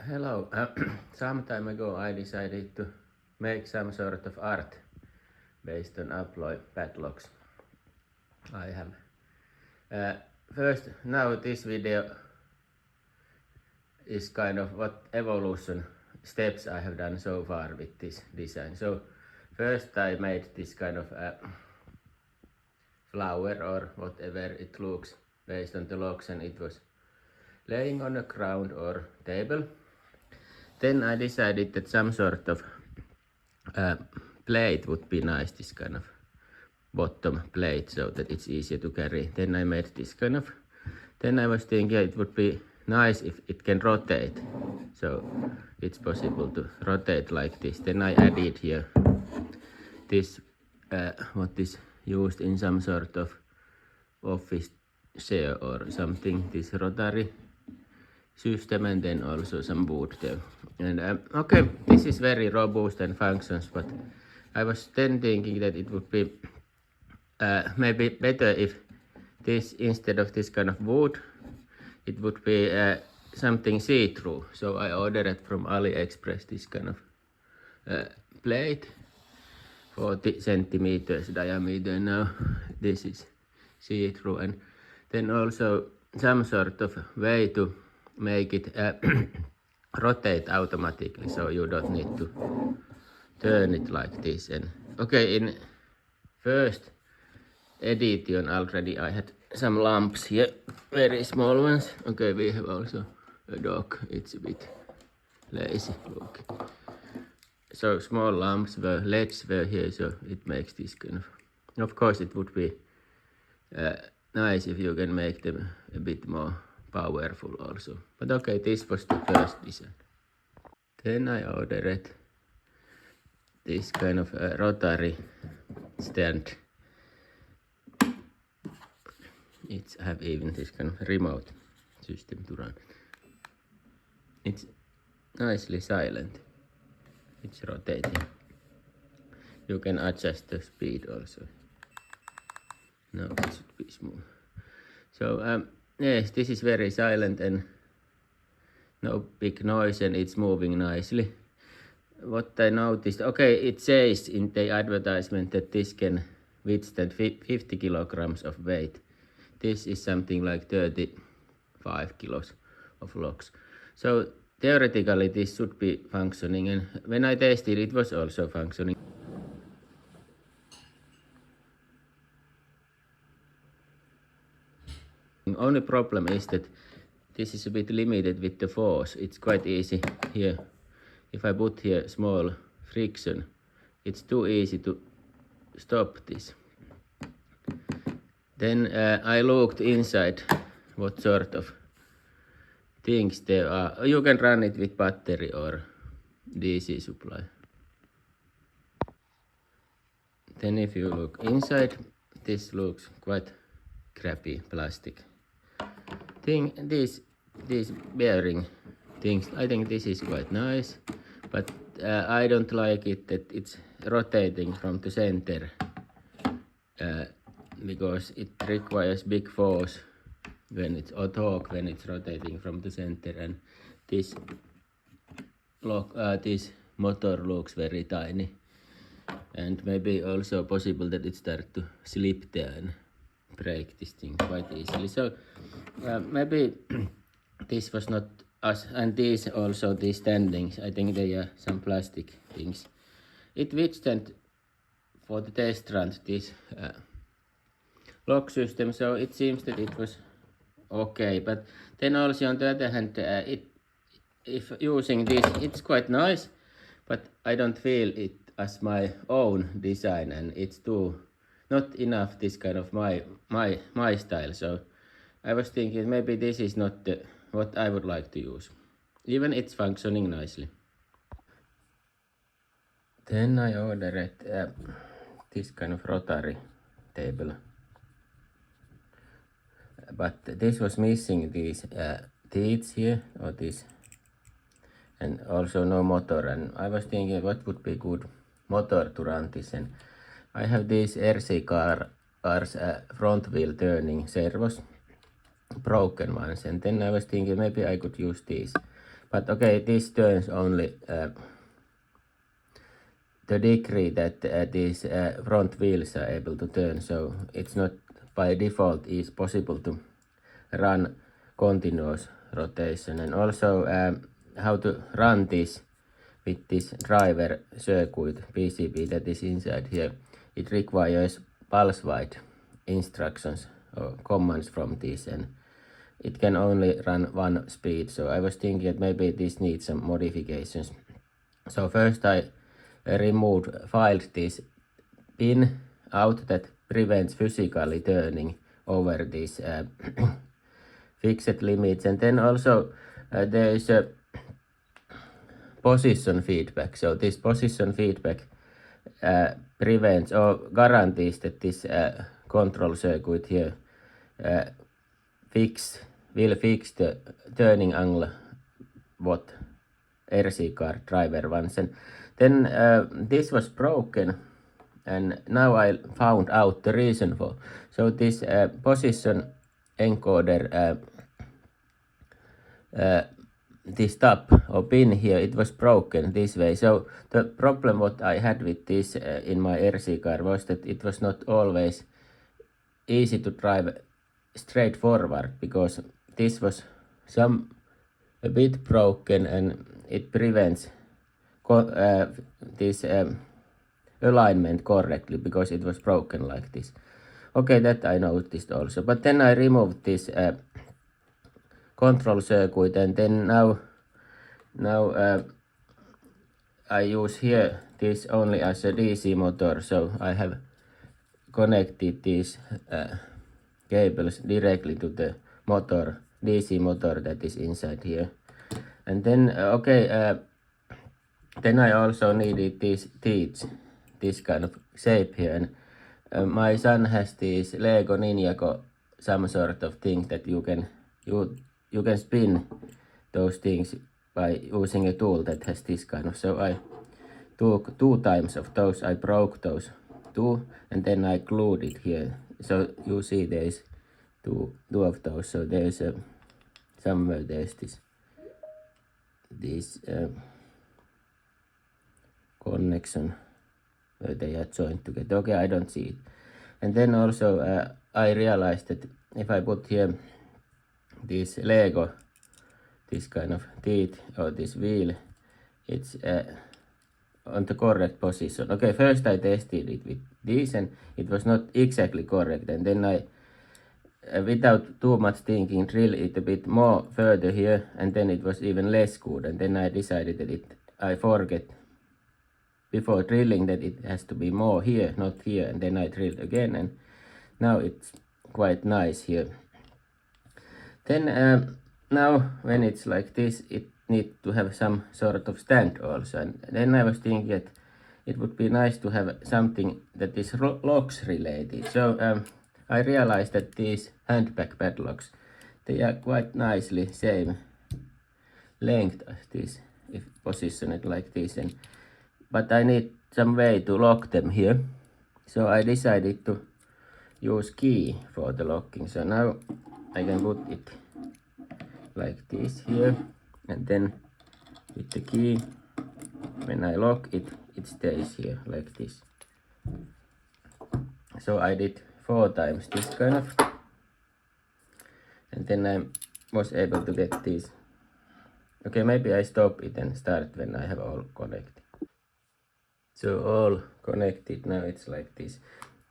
Hello. Some time ago I decided to make some sort of art based on alloy padlocks I have. First, now this video is kind of what evolution steps I have done so far with this design. So first I made this kind of flower or whatever it looks based on the logs, and it was laying on the ground or table. Then I decided that some sort of plate would be nice, this kind of bottom plate, so that it's easier to carry. Then I made this kind of, then I was thinking it would be nice if it can rotate, so it's possible to rotate like this. Then I added here this what is used in some sort of office chair or something, this rotary system, and then also some wood there. And okay, this is very robust and functions, but I was then thinking that it would be maybe better if this, instead of this kind of wood, it would be something see-through. So I ordered from AliExpress this kind of plate, 40 centimeters diameter. Now this is see-through, and then also some sort of way to make it rotate automatically, so you don't need to turn it like this. And okay, in first edition already I had some lamps here, very small ones. Okay, we have also a dog, it's a bit lazy look. So small lamps were, LEDs were here, so it makes this kind of course it would be nice if you can make them a bit more powerful also. But okay, this was the first design. Then I ordered this kind of rotary stand. It's have even this kind of remote system to run. It's nicely silent. It's rotating. You can adjust the speed also. Now it should be smooth. So yes, this is very silent and no big noise, and it's moving nicely. What I noticed, okay, it says in the advertisement that this can withstand 50 kilograms of weight. This is something like 35 kilos of logs. So theoretically this should be functioning, and when I tested it was also functioning. Only problem is that this is a bit limited with the force. It's quite easy here. If I put here small friction, it's too easy to stop this. Then I looked inside what sort of things there are. You can run it with battery or DC supply. Then if you look inside, this looks quite crappy plastic thing. These bearing things, I think this is quite nice, but I don't like it that it's rotating from the center, because it requires big force when it's or torque when it's rotating from the center, and this motor looks very tiny, and maybe also possible that it starts to slip there and break this thing quite easily. So maybe this was not us, and these also, these standings, I think they are some plastic things. It withstand for the test run this lock system, so it seems that it was okay. But then also on the other hand, if using this, it's quite nice, but I don't feel it as my own design, and it's too not enough this kind of my style. So I was thinking maybe this is not what I would like to use, even it's functioning nicely. Then I ordered this kind of rotary table, but this was missing these teeth here, or this, and also no motor. And I was thinking what would be good motor to run this, and I have these RC cars front wheel turning servos, broken ones, and then I was thinking maybe I could use these. But okay, this turns only the degree that these front wheels are able to turn, so it's not by default is possible to run continuous rotation. And also how to run this with this driver circuit PCB that is inside here. It requires pulse width instructions or commands from this, and it can only run one speed. So I was thinking that maybe this needs some modifications. So first I filed this pin out that prevents physically turning over these fixed limits, and then also there is a position feedback. So this position feedback prevents or guarantees that this control circuit here will fix the turning angle what RC car driver wants. And then this was broken, and now I found out the reason for. So this position encoder, this tab or pin here, it was broken this way. So the problem what I had with this in my RC car was that it was not always easy to drive straight forward, because this was a bit broken, and it prevents this alignment correctly because it was broken like this. Okay, that I noticed also. But then I removed this control circuit, and then now I use here this only as a DC motor. So I have connected these cables directly to the motor, DC motor that is inside here. And then then I also needed these teeth, this kind of shape here. And my son has this Lego Ninjago, some sort of thing that you can spin those things by using a tool that has this kind of. So I took 2 times of those, I broke those 2, and then I glued it here. So you see there is two of those. So there is somewhere there's this connection where they are joined together. Okay, I don't see it. And then also I realized that if I put here this Lego, this kind of teeth or this wheel, it's on the correct position. Okay, first I tested it with this, and it was not exactly correct, and then I without too much thinking drill it a bit more further here, and then it was even less good. And then I decided that I forget before drilling that it has to be more here, not here, and then I drilled again, and now it's quite nice here. Then now when it's like this, it needs to have some sort of stand also. And then I was thinking that it would be nice to have something that is locks related. So I realized that these handbag padlocks, they are quite nicely same length as this, if positioned like this. But I need some way to lock them here. So I decided to use key for the locking. So now I can put it like this here, and then with the key, when I lock it, it stays here like this. So I did 4 times this kind of, and then I was able to get these. Okay, maybe I stop it and start when I have all connected. So all connected, now it's like this.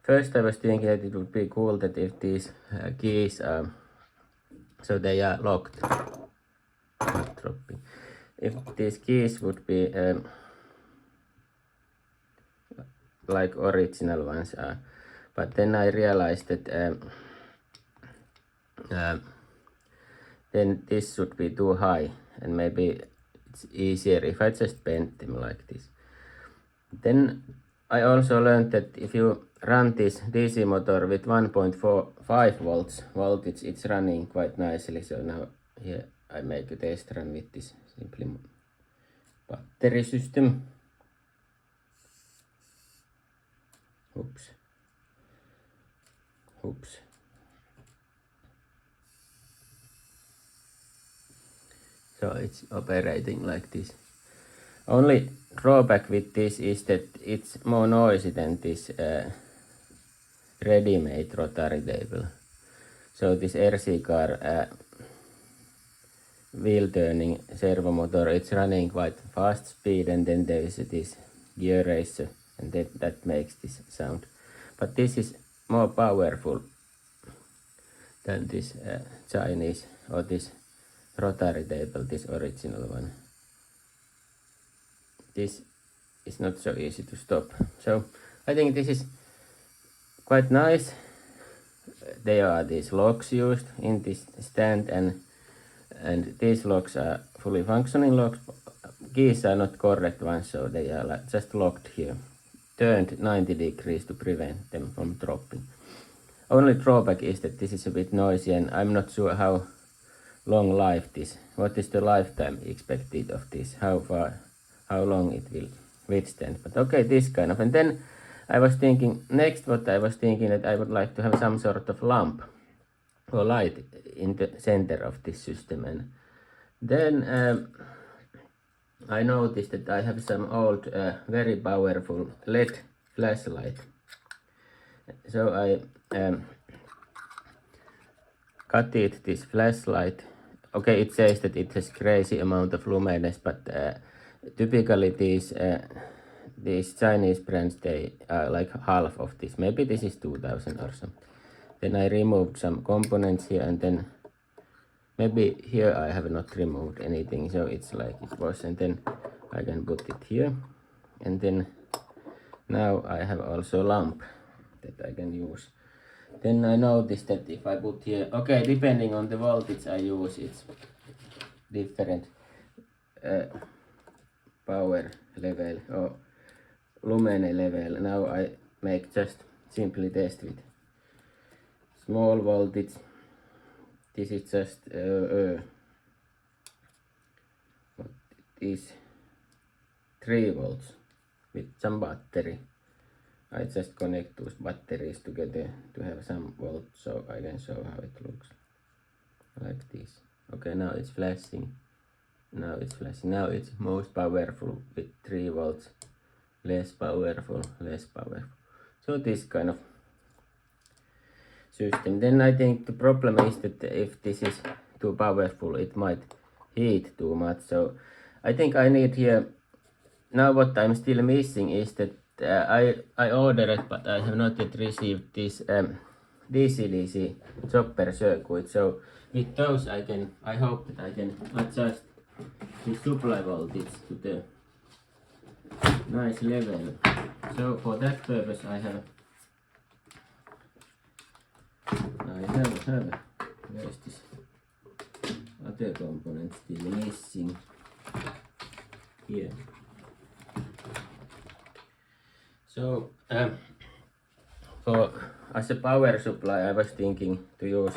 First I was thinking that it would be cool that if these keys are, so they are locked, not dropping. If these keys would be like original ones are, but then I realized that then this should be too high, and maybe it's easier if I just bend them like this. Then I also learned that if you run this DC motor with 1.45 volts voltage, it's running quite nicely. So now here I make a test run with this simply battery system. Oops. So it's operating like this. Only drawback with this is that it's more noisy than this ready-made rotary table. So this RC car wheel turning servo motor, it's running quite fast speed, and then there is this gear racer, and that makes this sound. But this is more powerful than this Chinese or this rotary table, this original one. This is not so easy to stop. So I think this is quite nice. There are these locks used in this stand, and these locks are fully functioning locks. Keys are not correct ones, so they are like just locked here, turned 90 degrees to prevent them from dropping. Only drawback is that this is a bit noisy, and I'm not sure how long life this, what is the lifetime expected of this, how long it will withstand. But okay, this kind of. And then I was thinking, next what I was thinking, that I would like to have some sort of lamp or light in the center of this system. And then I noticed that I have some old very powerful LED flashlight. So I cut it, this flashlight. Okay, it says that it has crazy amount of luminance, but typically these Chinese brands, they are like half of this. Maybe this is 2000 or something. Then I removed some components here, and then maybe here I have not removed anything, so it's like it was. And then I can put it here, and then now I have also lamp that I can use. Then I noticed that if I put here, okay, depending on the voltage I use, it's different power level or lumen level. Now I make just simply test with small voltage. This is just what is 3 volts with some battery. I just connect those batteries together to have some volts, so I can show how it looks like this. Okay, now it's flashing. Now it's flashing. Now it's most powerful with 3 volts. Less powerful, less powerful. So this kind of system. Then I think the problem is that if this is too powerful, it might heat too much. So I think I need here. Now what I'm still missing is that I ordered it, but I have not yet received this DC-DC chopper circuit. So with those I hope that I can adjust the supply voltage to the nice level. So for that purpose I have where's this other component still missing? Here. So for as a power supply, I was thinking to use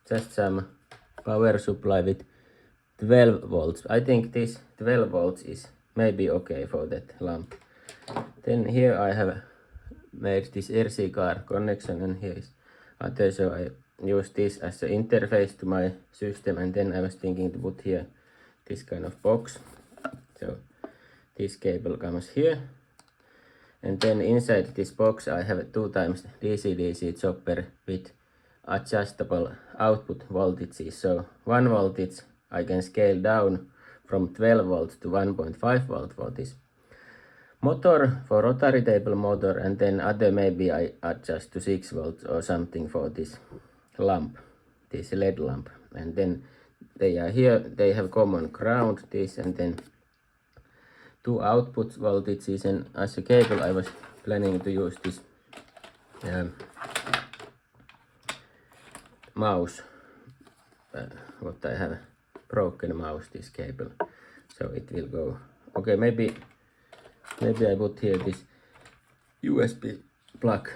just some power supply with 12 volts. I think this 12 volts is maybe okay for that lamp. Then here I have made this RC car connection, and here is other, so I use this as an interface to my system. And then I was thinking to put here this kind of box. So this cable comes here, and then inside this box I have 2 times DC-DC chopper with adjustable output voltages. So 1 voltage I can scale down from 12 volts to 1.5 volt for this motor, for rotary table motor, and then other maybe I adjust to 6 volts or something for this lamp, this LED lamp. And then they are here, they have common ground, this, and then 2 output voltages. And as a cable I was planning to use this mouse, what I have broken mouse, this cable, so it will go. Okay, maybe I put here this USB plug,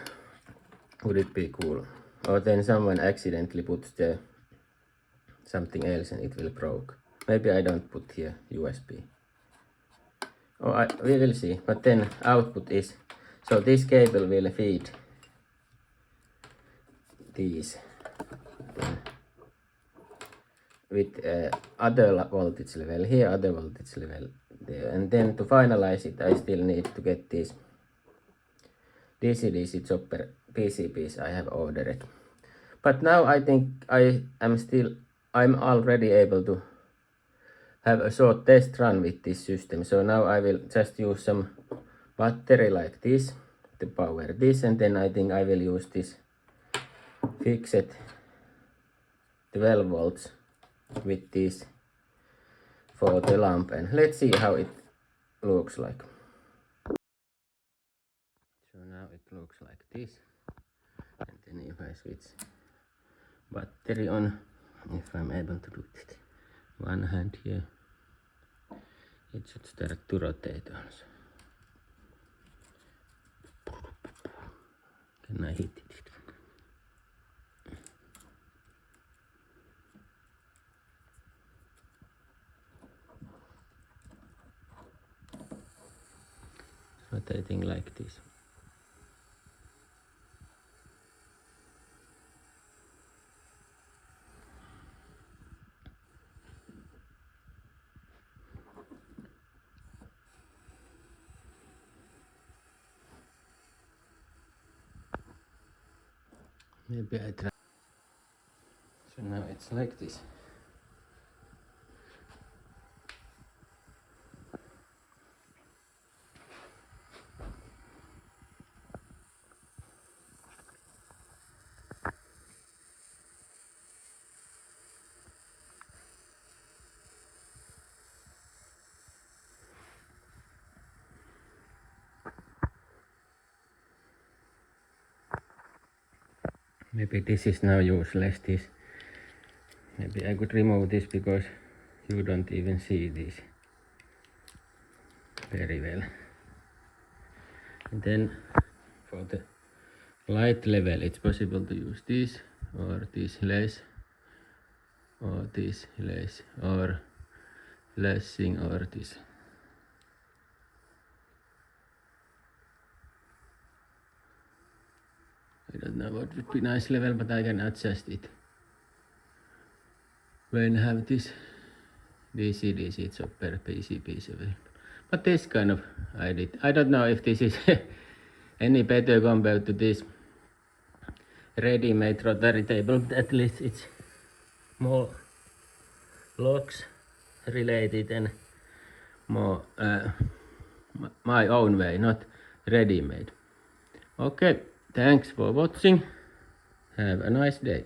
would it be cool? Or then someone accidentally puts the something else and it will broke. Maybe I don't put here USB. Oh, we will see. But then output is, so this cable will feed these. Then with other voltage level here, other voltage level there. And then to finalize it, I still need to get these DC-DC chopper PCBs I have ordered. But now I think I'm already able to have a short test run with this system. So now I will just use some battery like this to power this, and then I think I will use this fixed 12 volts with this for the lamp, and let's see how it looks like. So now it looks like this, and then if I switch battery on, if I'm able to do it one hand here, it should start to rotate also. Can I hit it? Rotating like this. Maybe I try. So now it's like this. Maybe this is now useless. Maybe I could remove this because you don't even see this very well. And then for the light level, it's possible to use this or this less, or this less, or flashing, or this. I don't know what would be nice level, but I can adjust it when I have this DC-DC chopper PCBs available. But this kind of I did. I don't know if this is any better compared to this ready-made rotary table, but at least it's more locks related and more my own way, not ready-made. Okay, thanks for watching. Have a nice day.